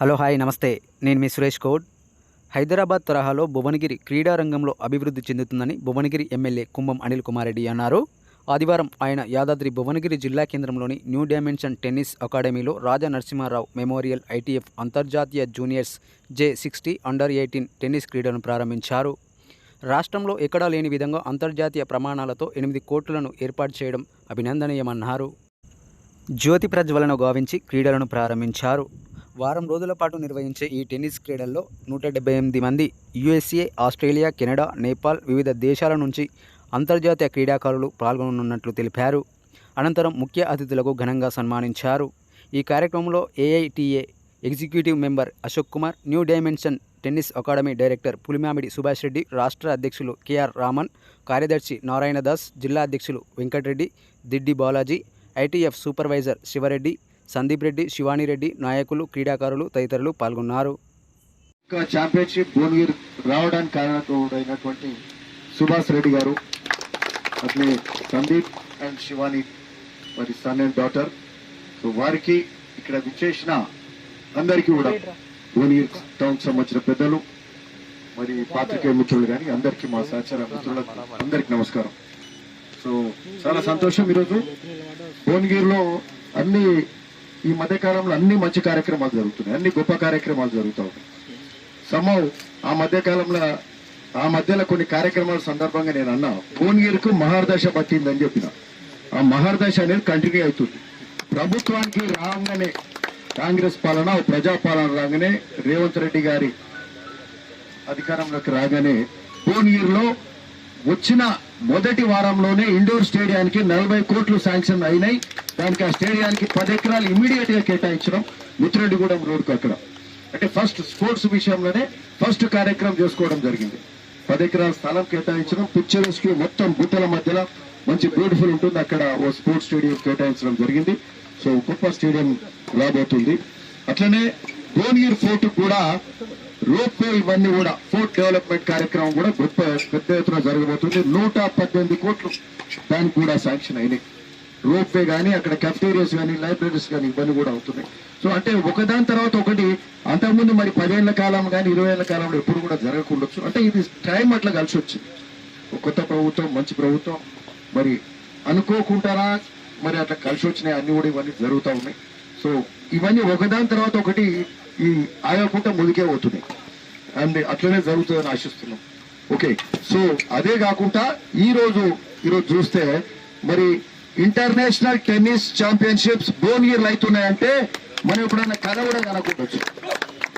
Hello hi నమస్తే. నేను మీ సురేష్ గౌడ్. హైదరాబాద్ తరహాలో భువనగిరి క్రీడా రంగంలో అభివృద్ధి చెందుతుందని భువనగిరి ఎమ్మెల్యే కుంభం అనిల్ కుమార్ రెడ్డి అన్నారు. ఆదివారం ఆయన యాదాద్రి భువనగిరి జిల్లా కేంద్రంలోని న్యూ డైమెన్షన్ టెన్నిస్ అకాడమీలో రాజా నరసింహారావు మెమోరియల్ ఐటీఎఫ్ అంతర్జాతీయ జూనియర్స్ J60 అండర్-18 టెన్నిస్ క్రీడను ప్రారంభించారు. రాష్ట్రంలో ఎక్కడా లేని విధంగా అంతర్జాతీయ ప్రమాణాలతో 8 కోర్టులను ఏర్పాటు చేయడం అభినందనీయమన్నారు. జ్యోతి ప్రజ్వలను గావించి క్రీడలను ప్రారంభించారు. వారం రోజుల పాటు నిర్వహించే ఈ టెన్నిస్ క్రీడల్లో 178 మంది USA, ఆస్ట్రేలియా, కెనడా, నేపాల్ వివిధ దేశాల నుంచి అంతర్జాతీయ క్రీడాకారులు పాల్గొననున్నట్లు తెలిపారు. అనంతరం ముఖ్య అతిథులకు ఘనంగా సన్మానించారు. ఈ కార్యక్రమంలో AITA executive member Ashok Kumar, new dimension tennis academy director Pulimamidi Subhash Reddy, రాష్ట్ర అధ్యక్షులు KR రామన్, కార్యదర్శి నారాయణదాస్, జిల్లా అధ్యక్షులు వెంకటరెడ్డి, దిడ్డి బాలాజీ, ITF సూపర్వైజర్ శివరెడ్డి, సందీప్ రెడ్డి, శివాని రెడ్డి, నాయకులు, క్రీడాకారులు తదితరులు పాల్గొన్నారు. ఛాంపియన్షిప్ భువనగిరి రావడానికి కారణమైనటువంటి సుభాష్ రెడ్డి గారు, అట్లే సందీప్ అండ్ శివాని మరి సన్ అండ్ డాటర్, సో వారికి ఇక్కడ విచ్చేసిన అందరికీ కూడా భువనగిరి టౌన్ సంబంధించిన పెద్దలు మరి పాత్రికేయ మిత్రులు కానీ అందరికీ మా సహచర మిత్రులకు అందరికి నమస్కారం. సో చాలా సంతోషం. ఈరోజు భువనగిరిలో అన్ని ఈ మధ్య కాలంలో అన్ని మంచి కార్యక్రమాలు జరుగుతున్నాయి, అన్ని గొప్ప కార్యక్రమాలు జరుగుతూ ఉన్నాయి. సమవ్ ఆ మధ్యలో కొన్ని కార్యక్రమాల సందర్భంగా నేను అన్నా భువనగిరికి మహర్దశ పట్టిందని చెప్పిన. ఆ మహర్దశ అనేది కంటిన్యూ అవుతుంది. ప్రభుత్వానికి రాగానే కాంగ్రెస్ పాలన ప్రజాపాలన రాగానే రేవంత్ రెడ్డి గారి అధికారంలోకి రాగానే భువనగిరిలో వచ్చిన మొదటి వారంలోనే ఇండోర్ స్టేడియానికి 40 కోట్లు శాంక్షన్ అయినాయి. దానికి ఆ స్టేడియానికి 10 ఎకరాలు ఇమీడియట్ గా కేటాయించడం ముత్తిరెడ్డిగూడెం రోడ్కు అక్కడ. అంటే ఫస్ట్ స్పోర్ట్స్ విషయంలోనే ఫస్ట్ కార్యక్రమం చేసుకోవడం జరిగింది. 10 ఎకరాల స్థలం కేటాయించడం, పిక్చర్స్ కి మొత్తం గుట్టల మధ్యలో మంచి బ్యూటిఫుల్ ఉంటుంది, అక్కడ ఓ స్పోర్ట్స్ స్టేడియం కేటాయించడం జరిగింది. సో గొప్ప స్టేడియం రాబోతుంది. అట్లనే భువనగిరి ఫోర్ట్ కూడా రోప్వే, ఇవన్నీ కూడా ఫోర్ట్ డెవలప్మెంట్ కార్యక్రమం కూడా గొప్ప పెద్ద ఎత్తున జరగబోతుంది. 118 కోట్లు దానికి కూడా శాంక్షన్ అయినాయి. రోప్వే కానీ అక్కడ కెఫ్టేరియాస్ కానీ లైబ్రరీస్ కానీ ఇవన్నీ కూడా అవుతున్నాయి. సో అంటే ఒకదాని తర్వాత ఒకటి, అంతకుముందు మరి 10 ఏళ్ల కాలం కానీ 20 ఏళ్ల కాలంలో ఎప్పుడు కూడా జరగకుండొచ్చు. అంటే ఇది టైం అట్లా కలిసి వచ్చింది. కొత్త ప్రభుత్వం, మంచి ప్రభుత్వం, మరి అనుకోకుంటారా మరి అట్లా కలిసి వచ్చినాయి, అన్ని కూడా ఇవన్నీ జరుగుతూ ఉన్నాయి. సో ఇవన్నీ ఒకదాని తర్వాత ఒకటి ఈ ఆగకుండా ముందుకే పోతున్నాయి అండ్ అట్లనే జరుగుతుందని ఆశిస్తున్నాం. ఓకే, సో అదే కాకుండా ఈరోజు చూస్తే మరి ఇంటర్నేషనల్ టెన్నిస్ ఛాంపియన్షిప్స్ భువనగిరిలో అవుతున్నాయంటే మనం ఎప్పుడైనా కథ కూడా కనుక్కుంటచ్చు.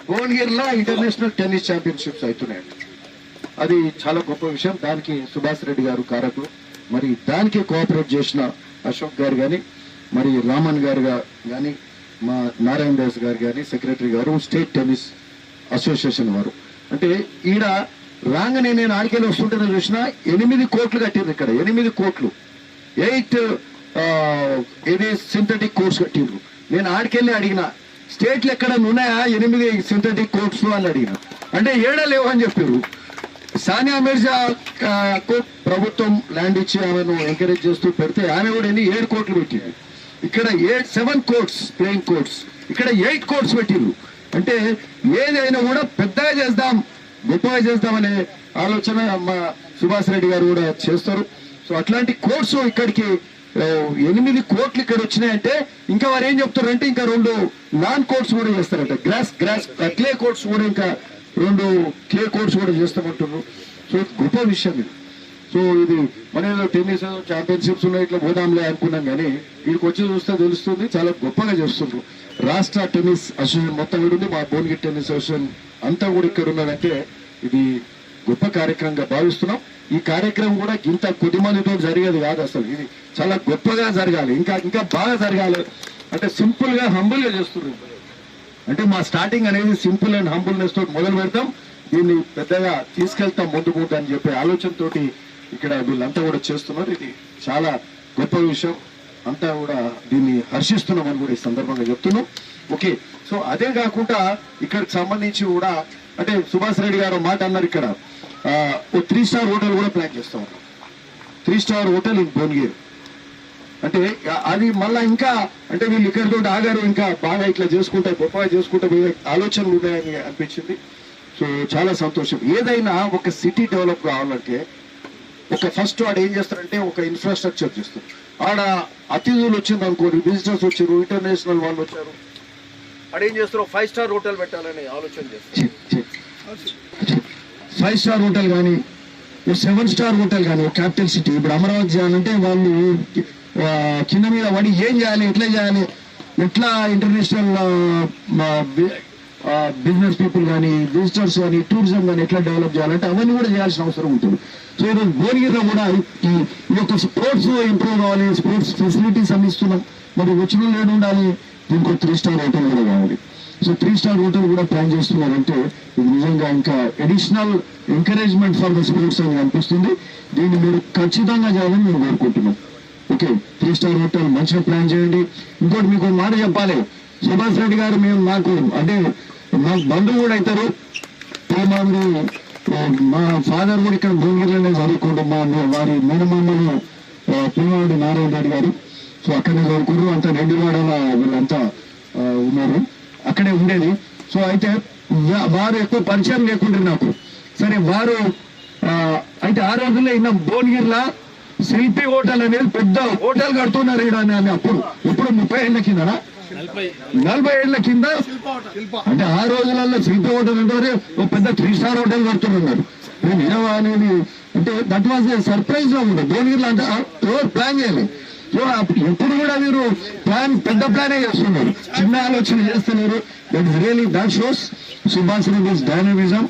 భువనగిరిలో ఇంటర్నేషనల్ టెన్నిస్ ఛాంపియన్షిప్స్ అవుతున్నాయండి. అది చాలా గొప్ప విషయం. దానికి సుభాష్ రెడ్డి గారు కారకులు. మరి దానికి కోఆపరేట్ చేసిన అశోక్ గారు కానీ, మరి రామన్ గారు కానీ, మా నారాయణ దాస్ గారు కానీ, సెక్రటరీ గారు, స్టేట్ టెన్నిస్ అసోసియేషన్ వారు. అంటే ఈడ రాగానే నేను ఆడికెళ్ళి వస్తుంటే చూసిన 8 కోట్లు కట్టిండ్రు. ఇక్కడ 8 కోట్లు 8 ఇది సింథటిక్ కోర్ట్స్ కట్టిండ్రు. నేను ఆడికెళ్ళి అడిగిన స్టేట్లు ఎక్కడ ఉన్నాయా 8 సింథటిక్ కోర్ట్స్ అని అడిగిన. అంటే ఏడా లేవు అని చెప్పారు. సానియా మిర్జా ప్రభుత్వం ల్యాండ్ ఇచ్చి ఆమెను ఎంకరేజ్ చేస్తూ పెడితే ఆమె కూడా 7 కోట్లు పెట్టింది. ఇక్కడ 7 కోర్ట్స్ ప్లేయింగ్ కోర్ట్స్, ఇక్కడ 8 కోర్ట్స్ పెట్టిండ్రు. అంటే ఏదైనా కూడా పెద్దగా చేద్దాం, గొప్పగా చేద్దామనే ఆలోచన మా సుభాష్ రెడ్డి గారు కూడా చేస్తారు. సో అట్లాంటి కోర్ట్స్ ఇక్కడికి 8 కోట్లు ఇక్కడ వచ్చినాయంటే ఇంకా వారు ఏం చెప్తారంటే ఇంకా 2 నాన్ కోర్ట్స్ కూడా చేస్తారంట. గ్రాస్ క్లే కోర్ట్స్ కూడా ఇంకా 2 క్లే కోర్ట్స్ కూడా చేస్తామంటున్నారు. సో గొప్ప విషయం ఇది. సో ఇది మన టెన్నిస్ ఛాంపియన్షిప్స్ ఉన్నాయి, ఇట్లా పోదాంలే అనుకున్నాం కానీ వీడికి వచ్చి చూస్తే తెలుస్తుంది చాలా గొప్పగా చేస్తుండ్రు. రాష్ట్ర టెన్నిస్ అసోసియేషన్ మొత్తం కూడా ఉంది, మా భువనగిరి టెన్నిస్ అసోసియేషన్ అంతా కూడా ఇక్కడ ఉన్నదంటే ఇది గొప్ప కార్యక్రమంగా భావిస్తున్నాం. ఈ కార్యక్రమం కూడా ఇంత కొద్ది మందితో జరిగేది కాదు, అసలు ఇది చాలా గొప్పగా జరగాలి, ఇంకా బాగా జరగాలి. అంటే సింపుల్ గా హంబుల్ గా చేస్తున్నారు. అంటే మా స్టార్టింగ్ అనేది సింపుల్ అండ్ హంబుల్నెస్ తోటి మొదలు పెడతాం, దీన్ని పెద్దగా తీసుకెళ్తాం ముందుకు అని చెప్పే ఆలోచనతోటి ఇక్కడ వీళ్ళంతా కూడా చేస్తున్నారు. ఇది చాలా గొప్ప విషయం, అంతా కూడా దీన్ని హర్షిస్తున్నామని కూడా ఈ సందర్భంగా చెప్తున్నాం. ఓకే, సో అదే కాకుండా ఇక్కడికి సంబంధించి కూడా అంటే సుభాష్ రెడ్డి గారు మాట అన్నారు, ఇక్కడ ఓ 3 స్టార్ హోటల్ కూడా ప్లాన్ చేస్తా ఉన్నాం. 3 స్టార్ హోటల్ ఇన్ భువనగిరి. అంటే అది మళ్ళా ఇంకా అంటే వీళ్ళు ఇక్కడితో ఆగారు, ఇంకా బాగా ఇట్లా చేసుకుంటా గొప్పగా చేసుకుంటా పోయే ఆలోచనలు ఉన్నాయని అనిపించింది. సో చాలా సంతోషం. ఏదైనా ఒక సిటీ డెవలప్ కావాలంటే ఒక ఫస్ట్ వాడు ఏం చేస్తారంటే ఒక ఇన్ఫ్రాస్ట్రక్చర్ చేస్తారు. ఆడ అతిథులు వచ్చింది అనుకోండి, విజిటర్స్ వచ్చారు, ఇంటర్నేషనల్ వాళ్ళు వచ్చారు, ఆడ ఏం చేస్తారు 5 స్టార్ హోటల్ పెట్టాలని ఆలోచన చేస్తారు. 5 స్టార్ హోటల్ కానీ 7 స్టార్ హోటల్ కానీ క్యాపిటల్ సిటీ ఇప్పుడు అమరావతి చేయాలంటే వాళ్ళు కింద మీద పడి ఏం చేయాలి, ఎట్లా చేయాలి, ఎట్లా ఇంటర్నేషనల్ బిజినెస్ పీపుల్ కానీ విజిటర్స్ కానీ టూరిజం కానీ ఎట్లా డెవలప్ చేయాలంటే అవన్నీ కూడా చేయాల్సిన అవసరం ఉంటుంది. సో ఈరోజు భువనగిరిలో కూడా ఈ యొక్క స్పోర్ట్స్ ఇంప్రూవ్ కావాలి, స్పోర్ట్స్ ఫెసిలిటీస్ అందిస్తున్నాం. మరి వచ్చిన లేడు ఉండాలి, దీనికి 3 స్టార్ హోటల్ కూడా కావాలి. సో 3 స్టార్ హోటల్ కూడా ప్లాన్ చేస్తున్నారంటే ఇది నిజంగా ఇంకా additional encouragement for the sports అని అనిపిస్తుంది. దీన్ని మీరు ఖచ్చితంగా చేయాలని మేము కోరుకుంటున్నాం. ఓకే, 3 స్టార్ హోటల్ మంచిగా ప్లాన్ చేయండి. ఇంకోటి మీకు మాట చెప్పాలి, సుభాష్ రెడ్డి గారు మేము మాకు అంటే మాకు బంధువు కూడా అవుతారు. మా ఫాదర్ కూడా ఇక్కడ భువనగిరిలోనే చదువుకుంటాం. వారి మేనమామలు పులివాడి నారాయణ రెడ్డి గారు. సో అక్కడనే చదువుకుంటారు. అంతా రెడ్డివాడల వీళ్ళంతా ఉన్నారు, అక్కడే ఉండేది. సో అయితే వారు ఎక్కువ పరిచయం లేకుండా నాకు. సరే వారు అయితే ఆ రోజుల్లో ఇన్న భువనగిరిలో శిల్పి హోటల్ అనేది పెద్ద హోటల్ కడుతున్నారు అని అప్పుడు ఇప్పుడు 30 ఏళ్ల కిందనా 40 ఏళ్ల కింద అంటే ఆ రోజులలో శిల్పి హోటల్ అంటే ఒక పెద్ద 3 స్టార్ హోటల్ కడుతున్నారు. నేను అనేది అంటే దట్ వాజ్ సర్ప్రైజ్ గా ఉంటుంది. భువనగిరిలో అంటే ఎవరు ప్లాన్ చేయాలి. సో ఎప్పుడు కూడా మీరు పెద్ద ప్లానే చేస్తున్నారు, చిన్న ఆలోచన చేస్తున్నారు. That is really that shows Subhash Reddy's dynamism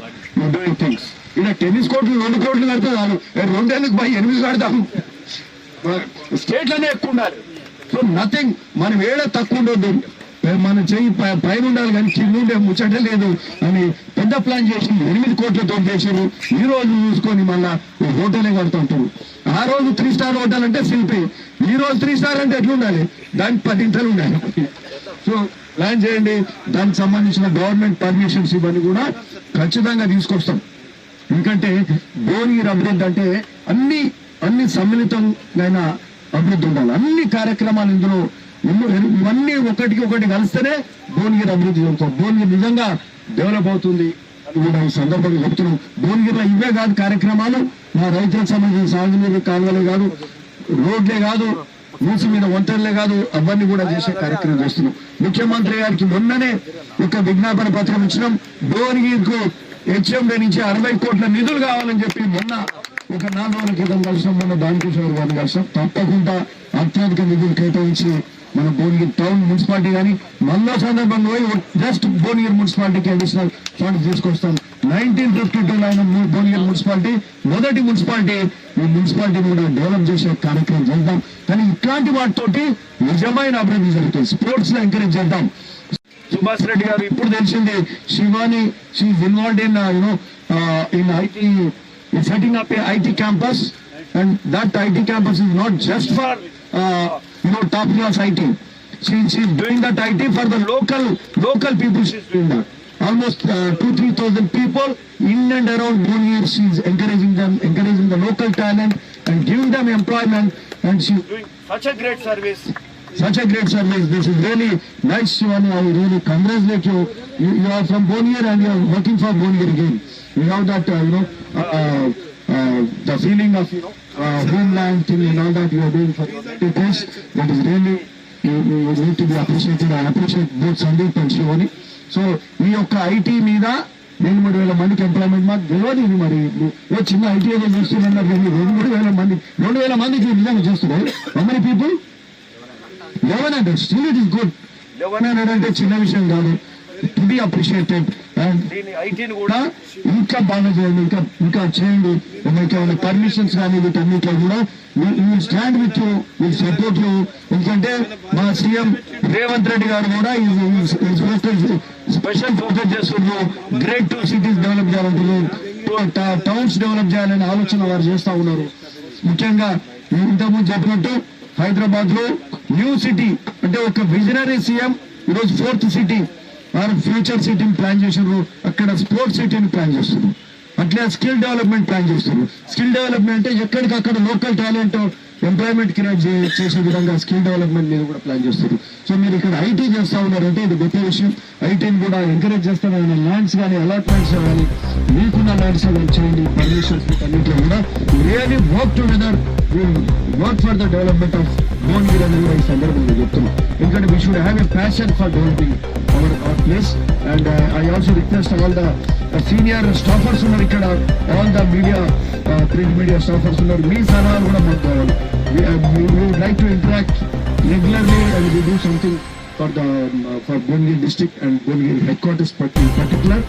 doing things. ఇలా టెన్నిస్ కోర్టులు 2 కోట్లు కడితే చాలు, 2 కడతాం. స్టేట్ లోనే ఎక్కువ ఉండాలి. సో నథింగ్, మనం ఏడ తక్కువ ఉండొద్దు, మన చెయ్యి పైన ఉండాలి కానీ కింద ఉండే ముచ్చట లేదు అని పెద్ద ప్లాన్ చేసి 8 కోట్లతో చేసారు. ఈ రోజు చూసుకొని మళ్ళా హోటలే కడుతుంటారు. ఆ రోజు 3 స్టార్ హోటల్ అంటే శిల్పి, ఈ రోజు 3 స్టార్ అంటే ఎట్లుండాలి, దానికి 10 ఇంతలు ఉండాలి. సో ప్లాన్ చేయండి. దానికి సంబంధించిన గవర్నమెంట్ పర్మిషన్స్ ఇవన్నీ కూడా ఖచ్చితంగా తీసుకొస్తాం. ఎందుకంటే భువనగిరి అభివృద్ధి అంటే అన్ని సమ్మిళితమైన అభివృద్ధి ఉండాలి. అన్ని కార్యక్రమాలు ఇందులో ఇవన్నీ ఒకటికి ఒకటి కలిస్తేనే భువనగిరి అభివృద్ధి చెందుతాం. భువనగిరి నిజంగా డెవలప్ అవుతుంది అని కూడా ఈ సందర్భంగా చెప్తున్నాం. భువనగిరిలో ఇవే కాదు కార్యక్రమాలు, మా రైతులకు సంబంధించిన సాగునీరు కాలువలే కాదు, రోడ్లే కాదు, మూసి మీద వంటలే కాదు, అవన్నీ కూడా చేసే కార్యక్రమం చేస్తున్నాం. ముఖ్యమంత్రి గారికి మొన్ననే ఒక విజ్ఞాపన పత్రం ఇచ్చినాం. భువనగిరికి హెచ్ఎండి నుంచి 60 కోట్ల నిధులు కావాలని చెప్పి మొన్న ఒక 4 రోజుల క్రితం కలిసినాం. మొన్న దానికిషోర్ గారిని కలిసినాం. తప్పకుండా అత్యధిక నిధులు కేటాయించి మన భువనగిరి టౌన్ మున్సిపాలిటీ కానీ మళ్ళా సందర్భంగా పోయి జస్ట్ భువనగిరి మున్సిపాలిటీకి అడిషనల్ ఫండ్ తీసుకొస్తాం. 1952 అయిన భువనగిరి మున్సిపాలిటీ మొదటి మున్సిపాలిటీ. ఈ మున్సిపాలిటీని కూడా డెవలప్ చేసే కార్యక్రమం చేద్దాం. కానీ ఇట్లాంటి వాటితోటి నిజమైన అభివృద్ధి జరుగుతుంది. స్పోర్ట్స్ లో ఎంకరేజ్ చేద్దాం. సుభాష్ రెడ్డి గారు ఇప్పుడు తెలిసింది Shivani she's involved in in IT, setting up a IT campus, and that IT campus is not just for top class IT. She's doing that IT for the local people. She's doing that. Almost 2,000-3,000 people in and around Bhubaneswar. She's encouraging the local talent and giving them employment, and she's doing such a great service. This is really nice, Shivani. I really congratulate you. You are from Bhubaneswar and you are working for Bhubaneswar again. You have that the feeling of homeland thing and all that you are doing for your people. That is really you need to be appreciated. I appreciate both Sandeep and Shivani. So ఈ యొక్క IT మీద 2,000 మందికి employment మాకు తెలియదు. ఇది మరి చిన్న IT ఏదో చేస్తున్నారు, 2,000 మందికి నిజంగా చేస్తున్నారు. How many people? 1,100. Still it is good. 1,100 అంటే చిన్న విషయం కాదు. To be appreciated. అండ్ దీని ఐటీని కూడా ఇంకా బాగా చేయండి, ఇంకా చేయండి. మీకు ఏమైనా పర్మిషన్స్ కానీ వీటన్నిటిలో కూడా stand with you, will support you. ఎందుకంటే మా సీఎం రేవంత్ రెడ్డి గారు కూడా స్పెషల్ ఫోకస్ చేస్తున్నారు. గ్రేట్ 2 సిటీస్ డెవలప్ చేయాలంటున్నారు, టౌన్స్ డెవలప్ చేయాలనే ఆలోచన వారు చేస్తా ఉన్నారు. ముఖ్యంగా ఇంతకుముందు చెప్పినట్టు హైదరాబాద్ లో న్యూ సిటీ అంటే ఒక విజనరీ సీఎం ఈరోజు 4th సిటీ వారు ఫ్యూచర్ సిటీని ప్లాన్ చేశారు. అక్కడ స్పోర్ట్స్ సిటీని ప్లాన్ చేస్తున్నారు. అట్లా స్కిల్ డెవలప్మెంట్ ప్లాన్ చేస్తున్నారు. స్కిల్ డెవలప్మెంట్ అంటే ఎక్కడికక్కడ లోకల్ టాలెంట్ ఎంప్లాయ్మెంట్ క్రియేట్ చేసే విధంగా స్కిల్ డెవలప్మెంట్ మీద కూడా ప్లాన్ చేస్తారు. సో మీరు ఇక్కడ ఐటీ చేస్తా ఉన్నారంటే ఇది గొప్ప విషయం. ఐటీని కూడా ఎంకరేజ్ చేస్తారని ల్యాండ్స్ కానీ అలాట్మెంట్స్ కానీ మీకున్న ల్యాండ్స్ చేయండి, పర్మిషన్స్ అన్నింటిలో కూడా really work together, work for the development of Bhuvanagiri అని కూడా ఈ సందర్భంగా చెప్తున్నాం. ఎందుకంటే we should have a passion for developing our place, and I also request all the senior staffers ఉన్నారు ఇక్కడ, all the media print media staffers ఉన్నారు, మీ సలహాలు కూడా మాకు కావాలి. We would like to interact regularly and we do something for Bhuvanagiri district and Bhuvanagiri headquarters in particular.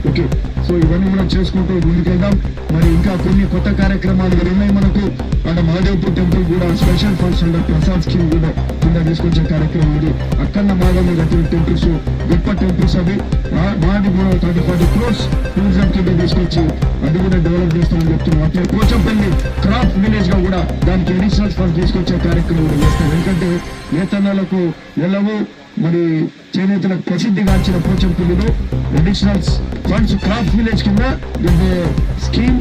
Okay, so ఇవన్నీ మనం చేసుకుంటూ ముందుకెళ్దాం. మరి ఇంకా కొన్ని కొత్త కార్యక్రమాలు ఉన్నాయి మనకు. అక్కడ మహాదేవ్పూర్ టెంపుల్ కూడా special funds under Prasad scheme కూడా కింద తీసుకొచ్చే కార్యక్రమం ఇది. అక్కడ మాధవ టెంపుల్స్ గొప్ప టెంపుల్స్ అవి వాటి కూడా 30-40 crores టూరిజం కింద తీసుకొచ్చి అది కూడా డెవలప్ చేస్తామని చెప్తున్నాం. అట్లే పోచంపల్లి క్రాఫ్ట్ విలేజ్ గా కూడా దానికి అడిషనల్ ఫండ్స్ తీసుకొచ్చే కార్యక్రమం కూడా చేస్తాం. ఎందుకంటే నేతన్నలకు ఎల్లవో మరి చేనేతలకు ప్రసిద్ధిగాంచిన పోచంపల్లిలో అడిషనల్ ఫండ్స్ క్రాఫ్ట్ విలేజ్ కింద scheme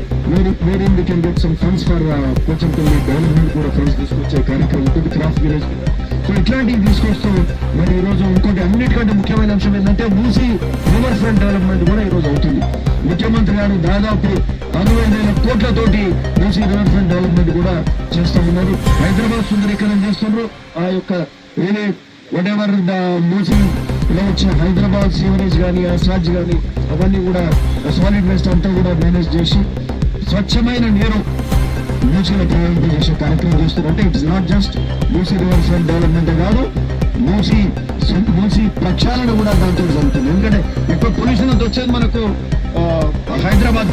wherein we can get some funds for Pochampally development కూడా ఫండ్స్ తీసుకొచ్చే కార్యక్రమం ఉంటుంది క్రాఫ్ట్ విలేజ్. సో ఇట్లాంటివి తీసుకొస్తూ మరి ఈరోజు ఇంకోటి అన్నిటికంటే ముఖ్యమైన అంశం ఏంటంటే మూసీ రివర్ ఫ్రంట్ డెవలప్మెంట్ కూడా ఈరోజు అవుతుంది. ముఖ్యమంత్రి గారు దాదాపు 60,000 కోట్లతోటి మూసీ రివర్ ఫ్రంట్ డెవలప్మెంట్ కూడా చేస్తూ ఉన్నారు. హైదరాబాద్ సుందరీకరణ చేస్తున్నారు. ఆ యొక్క ఏదే whatever the మూసీలో వచ్చిన హైదరాబాద్ సీవరేజ్ కానీ అసాజ్ కానీ అవన్నీ కూడా సాలిడ్ వేస్ట్ అంతా కూడా మేనేజ్ చేసి స్వచ్ఛమైన నీరు మూసీలో ప్రయాణింప చేసే కార్యక్రమం చేస్తున్నారు. అంటే it's not just Musi river front development కాదు, మూసీ ప్రక్షాళన కూడా దాంతో జరుగుతుంది. ఎందుకంటే ఎక్కువ పొల్యూషన్ అంతా వచ్చేది మనకు హైదరాబాద్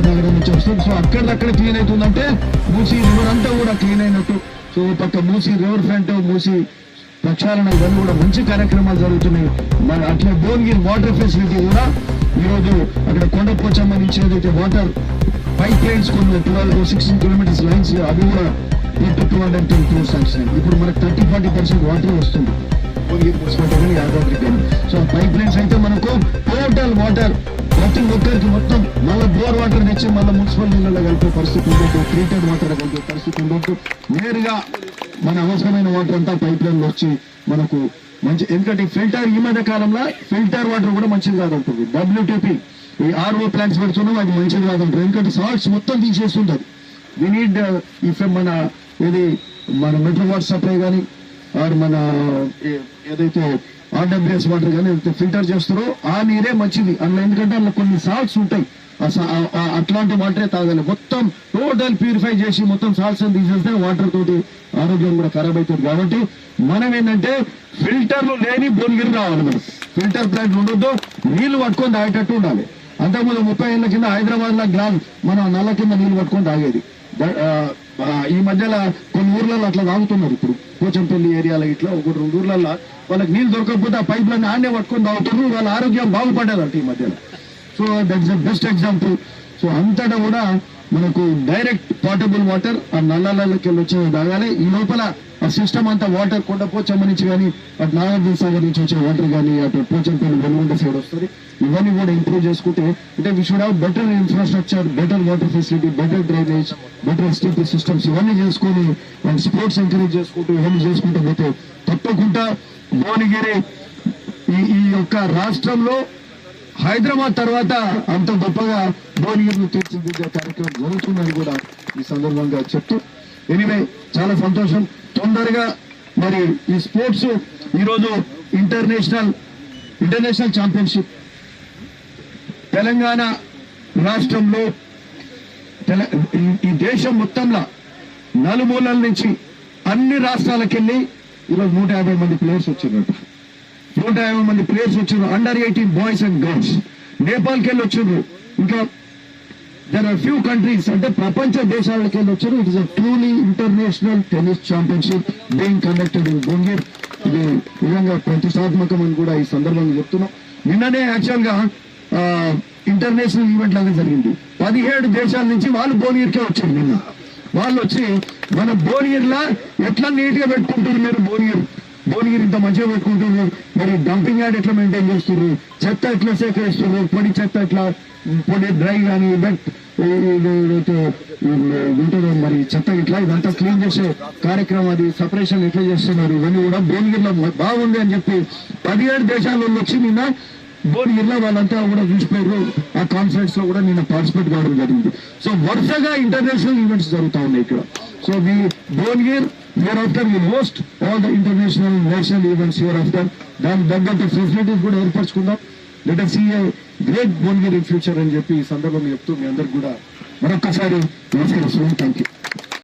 నగరం నుంచి వస్తుంది. సో అక్కడక్కడ క్లీన్ అవుతుందంటే మూసీ రివర్ అంతా కూడా క్లీన్ అయినట్టు. సో పక్క మూసీ రివర్ ఫ్రంట్, మూసీ ప్రక్షాళన ఇవన్నీ కూడా మంచి కార్యక్రమాలు జరుగుతున్నాయి. మరి అట్లా భువనగిరి వాటర్ ఫెసిలిటీ కూడా ఈరోజు అక్కడ కొండపోచమ్మ నుంచి ఏదైతే వాటర్ పైప్ లైన్స్ కొన్ని 12-16 kilometers లైన్స్ అవి కూడా 210 crores శాంక్షన్. ఇప్పుడు మనకు 30-40% వాటర్ వస్తుంది భువనగిరి మున్సిపాలిటీ కానీ యాదాద్రి కానీ. సో పైప్ లైన్స్ అయితే మనకు టోటల్ వాటర్ ప్రతి ఒక్కరికి మొత్తం మళ్ళీ బోర్ వాటర్ తెచ్చి మళ్ళీ మున్సిపల్ నీళ్ళలో కలిపే పరిస్థితి ఉండొద్దు, ట్రీటెడ్ వాటర్ కలిపే పరిస్థితి ఉండొద్దు. నేరుగా మన అవసరమైన వాటర్ అంతా పైప్ లైన్లో వచ్చి మనకు మంచి. ఎందుకంటే ఫిల్టర్ ఈ మధ్య కాలంలో ఫిల్టర్ వాటర్ కూడా మంచిది కాదంటుంది. WTP ఈ RO ప్లాంట్స్ పెడుతున్నాం, అది మంచిది కాదంటారు. ఎందుకంటే సాల్ట్స్ మొత్తం తీసేస్తుంటారు. వి నీడ్ మన మన మెట్రో వాటర్ సప్లై కానీ ఆర్ మన ఏదైతే RWS వాటర్ కానీ ఫిల్టర్ చేస్తారో ఆ నీరే మంచిది అందులో. ఎందుకంటే అందులో కొన్ని సాల్ట్స్ ఉంటాయి, అట్లాంటి వాటరే తాగాలి. మొత్తం టోటల్ ప్యూరిఫై చేసి మొత్తం సాల్ట్స్ అని తీసేస్తే వాటర్ తోటి ఆరోగ్యం కూడా ఖరాబ్ అవుతుంది. కాబట్టి మనం ఏంటంటే ఫిల్టర్లు లేని భువనగిరి రావాలి. మనం ఫిల్టర్ ప్లాంట్ ఉండొద్దు, నీళ్లు పట్టుకొని తాగేటట్టు ఉండాలి. అంతకుముందు 30 ఏళ్ల కింద హైదరాబాద్ లో మన నల్ల కింద నీళ్లు పట్టుకొని తాగేది. ఈ మధ్యలో కొన్ని ఊర్లలో అట్లా తాగుతున్నారు. ఇప్పుడు పోచంపల్లి ఏరియాలో ఇట్లా 1-2 ఊర్లలో వాళ్ళకి నీళ్ళు దొరకకపోతే ఆ పైపులన్నీ ఆనే పట్టుకొని తాగుతున్నారు. వాళ్ళ ఆరోగ్యం బాగుపడేదంట ఈ మధ్యలో. So that's the best example. So అంతటా కూడా మనకు డైరెక్ట్ పోర్టబుల్ వాటర్ ఆ నల్లలకి వెళ్ళి వచ్చే తాగాలి. ఈ లోపల ఆ సిస్టమ్ అంతా వాటర్ కొండపోచమ్మ నుంచి కానీ అటు నాగార్జున సాగర్ నుంచి వచ్చే వాటర్ కానీ అటు పోచంపల్లి వెలుగుంట సైడ్ వస్తుంది. ఇవన్నీ కూడా ఇంప్రూవ్ చేసుకుంటే అంటే we should have better infrastructure, better water facility, better drainage, better STP systems ఇవన్నీ చేసుకొని అండ్ స్పోర్ట్స్ ఎంకరేజ్ చేసుకుంటూ ఇవన్నీ చేసుకుంటూ పోతే తప్పకుండా భువనగిరి ఈ యొక్క రాష్ట్రంలో హైదరాబాద్ తర్వాత అంత గొప్పగా భువనగిరిని తీర్చిదిద్దే కార్యక్రమం జరుగుతుందని కూడా ఈ సందర్భంగా చెప్తూ, ఎనివే చాలా సంతోషం. తొందరగా మరి ఈ స్పోర్ట్స్ ఈరోజు ఇంటర్నేషనల్ ఛాంపియన్షిప్ తెలంగాణ రాష్ట్రంలో ఈ దేశం మొత్తంలో నలుమూలల నుంచి అన్ని రాష్ట్రాలకు వెళ్ళి ఈరోజు 150 మంది ప్లేయర్స్ వచ్చినట్టు 150 మంది ప్లేయర్స్ వచ్చారు. అండర్-18 బాయ్స్ అండ్ గర్ల్స్ నేపాల్కి వెళ్ళి వచ్చారు. ఇంకా దెర్ ఆర్ ఫ్యూ కంట్రీస్ అంటే ప్రపంచ దేశాలకు వెళ్ళి వచ్చారు. It is a truly international tennis championship being conducted in Bhuvanagiri. ఇది నిజంగా ప్రతిష్టాత్మకం అని కూడా ఈ సందర్భంగా చెప్తున్నాం. నిన్ననే యాక్చువల్ గా ఇంటర్నేషనల్ ఈవెంట్ లాగా జరిగింది. 17 దేశాల నుంచి వాళ్ళు భువనగిరికే వచ్చారు. నిన్న వాళ్ళు వచ్చి మన భువనగిరిలో ఎట్లా నీట్ గా పెట్టుకుంటారు మీరు భువనగిరి భువనగిరి ఇంత మంచిగా పెట్టుకుంటున్నారు, మరి డంపింగ్ యార్డ్ ఎట్లా మెయింటైన్ చేస్తున్నారు, చెత్త ఎట్లా సేకరిస్తున్నారు, పొడి చెత్త ఎట్లా, పొడి డ్రై కానీ ఉంటుంది మరి చెత్త ఇట్లా ఇదంతా క్లీన్ చేసే కార్యక్రమం, అది సపరేషన్ ఎట్లా చేస్తున్నారు, ఇవన్నీ కూడా భువనగిరిలో బాగుంది అని చెప్పి 17 దేశాల వచ్చి నిన్న భువనగిరిలో వాళ్ళంతా కూడా చూసిపోయారు. ఆ కాన్ఫరెన్స్ లో కూడా నిన్న పార్టిసిపేట్ కావడం జరిగింది. సో వరుసగా ఇంటర్నేషనల్ ఈవెంట్స్ జరుగుతూ ఉన్నాయి ఇక్కడ. So we Bhuvanagiri hereafter we host all the international national events hereafter. దాని తగ్గట్టు ఫెసిలిటీస్ కూడా ఏర్పరచుకుందాం. Let us see a great Bhuvanagiri in future అని చెప్పి ఈ సందర్భంగా చెప్తూ మీ అందరికి కూడా మరొకసారి నమస్కరిస్తున్నాను. Thank you.